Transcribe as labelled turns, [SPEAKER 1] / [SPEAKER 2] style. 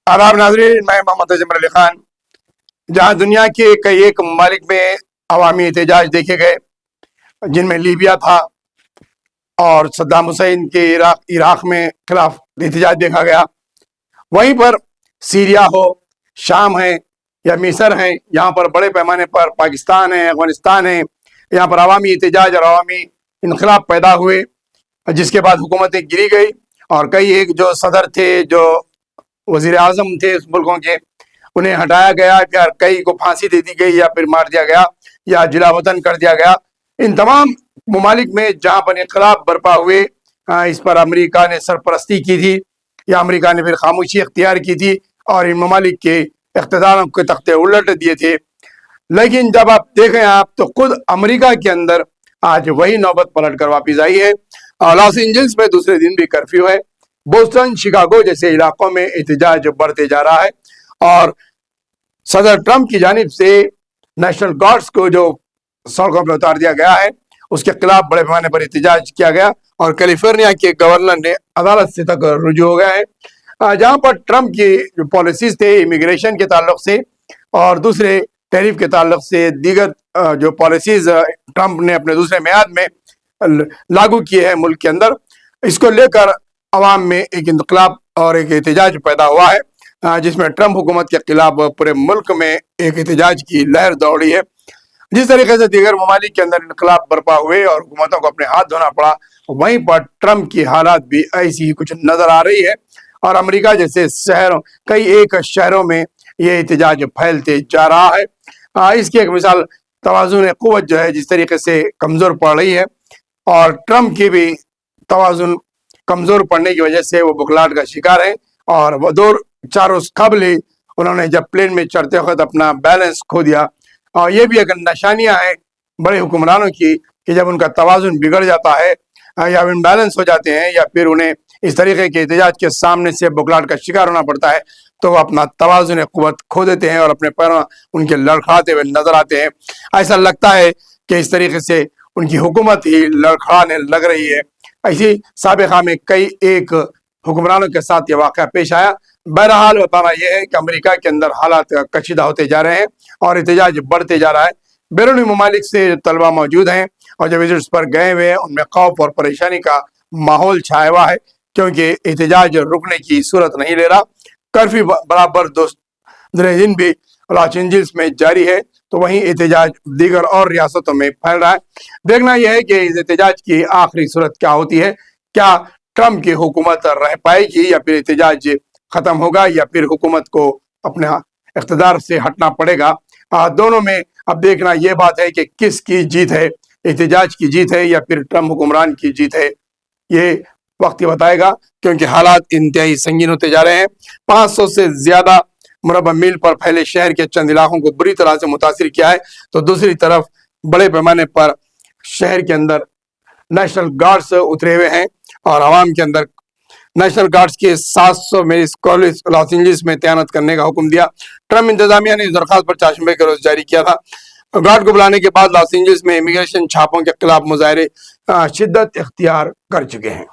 [SPEAKER 1] आदाब नाज़रीन, मैं मोहम्मद अजमल अली खान। जहाँ दुनिया के कई एक ममालिक में अवामी एहतजाज देखे गए, जिनमें लीबिया था और सद्दाम हुसैन के इराक में खिलाफ एहतजाज देखा गया, वहीं पर सीरिया हो, शाम है या मिस्र है, यहाँ पर बड़े पैमाने पर पाकिस्तान है, अफगानिस्तान है, यहाँ पर अवामी एहतजाज और अवामी इनकलाब पैदा हुए, जिसके बाद हुकूमतें गिरी गई और कई एक जो सदर थे, जो वजीर आजम थे उस मुल्कों के, उन्हें हटाया गया या कई को फांसी दे दी गई या फिर मार दिया गया या जिला वतन कर दिया गया। इन तमाम ममालिक में जहाँ पर इनकलाब बर्पा हुए, इस पर अमेरिका ने सरपरस्ती की थी या अमेरिका ने फिर खामोशी इख्तियार की थी और इन ममालिक के इख्तिदारों के तख्ते उलट दिए थे। लेकिन जब आप देखें आप तो खुद अमेरिका के अंदर आज वही नौबत पलट कर वापिस आई है। लॉस एंजल्स में दूसरे दिन भी कर्फ्यू है। बोस्टन, शिकागो जैसे इलाकों में एहतजाज बढ़ते जा रहा है और सदर ट्रंप की जानिब से नेशनल गार्ड्स को जो सड़कों पर उतार दिया गया है, उसके खिलाफ बड़े पैमाने पर एहतजाज किया गया और कैलिफोर्निया के गवर्नर ने अदालत से तक रुजू हो गया है। जहां पर ट्रंप की जो पॉलिसीज थे इमिग्रेशन के ताल्लुक से और दूसरे टैरिफ के ताल्लुक से, दीगर जो पॉलिसीज ट्रंप ने अपने दूसरे मियाद में लागू किए हैं मुल्क के अंदर, इसको लेकर अवाम में एक इंकलाब और एक एहतजाज पैदा हुआ है, जिसमें ट्रंप हुकूमत के खिलाफ पूरे मुल्क में एक एहतजाज की लहर दौड़ी है। जिस तरीके से दीगर ममालिक के अंदर इंकलाब बर्पा हुए और हुकूमतों को अपने हाथ धोना पड़ा, वहीं पर ट्रंप की हालात भी ऐसी ही कुछ नजर आ रही है और अमेरिका जैसे शहरों, कई एक शहरों में ये एहतजाज फैलते जा रहा है। इसकी एक मिसाल तवाज़ुन क़ुव्वत जो है जिस तरीके से कमज़ोर पड़ रही है और ट्रंप की भी तवाज़ुन कमज़ोर पड़ने की वजह से वो बुखलाहट का शिकार है और वो 2-4 रोज़ कबल ही उन्होंने जब प्लेन में चढ़ते वक्त अपना बैलेंस खो दिया। और ये भी एक निशानियाँ हैं बड़े हुक्मरानों की कि जब उनका तवाज़ुन बिगड़ जाता है या इम्बैलेंस हो जाते हैं या फिर उन्हें इस तरीके के एहतजाज के सामने से बुखलाहट का शिकार होना पड़ता है, तो वो अपना तवाज़ुन क़ुव्वत खो देते हैं और अपने पैरों उनके लड़खड़ाते हुए नजर आते हैं। ऐसा लगता है कि इस तरीके से उनकी हुकूमत ही लड़खड़ाने लग रही है। ऐसी साबिक़ा में कई एक हुक्मरानों के साथ ये वाक़या पेश आया। बहरहाल बताना यह है कि अमेरिका के अंदर हालात कशीदा होते जा रहे हैं और एहतजाज बढ़ते जा रहा है। बैरूनी ममालिक से जो तलबा मौजूद हैं और जो विजिट्स पर गए हुए हैं, उनमें खौफ और परेशानी का माहौल छाया हुआ है, क्योंकि एहतजाज रुकने की सूरत नहीं ले रहा। कर्फ्यू बराबर दूसरे दिन भी लॉस एंजल्स में जारी है, तो वहीं एहतजाज दीगर और रियासतों में फैल रहा है। देखना यह है कि इस एहतजाज की आखिरी सूरत क्या होती है। क्या ट्रंप की हुकूमत रह पाएगी या फिर एहतजाज खत्म होगा या फिर हुकूमत को अपने इख्तिदार से हटना पड़ेगा। दोनों में अब देखना यह बात है कि किसकी जीत है, एहतजाज की जीत है या फिर ट्रंप हुक्मरान की जीत है। ये वक्त ही बताएगा, क्योंकि हालात इंतहाई संगीन होते जा रहे हैं। 500 से ज्यादा मुरबा मील पर फैले शहर के चंद इलाकों को बुरी तरह से मुतासिर किया है, तो दूसरी तरफ बड़े पैमाने पर शहर के अंदर नेशनल गार्ड्स उतरे हुए हैं और आवाम के अंदर नेशनल गार्ड्स के 700 में इस कॉलेज लॉस एंजल्स में तैनात करने का हुक्म दिया। ट्रंप इंतजामिया ने इस दरखास्त पर चाशंबे के रोज जारी किया था। गार्ड को बुलाने के बाद लॉस एंजल्स में इमिग्रेशन छापों के खिलाफ मुजाहरे शिद्दत इख्तियार कर चुके हैं।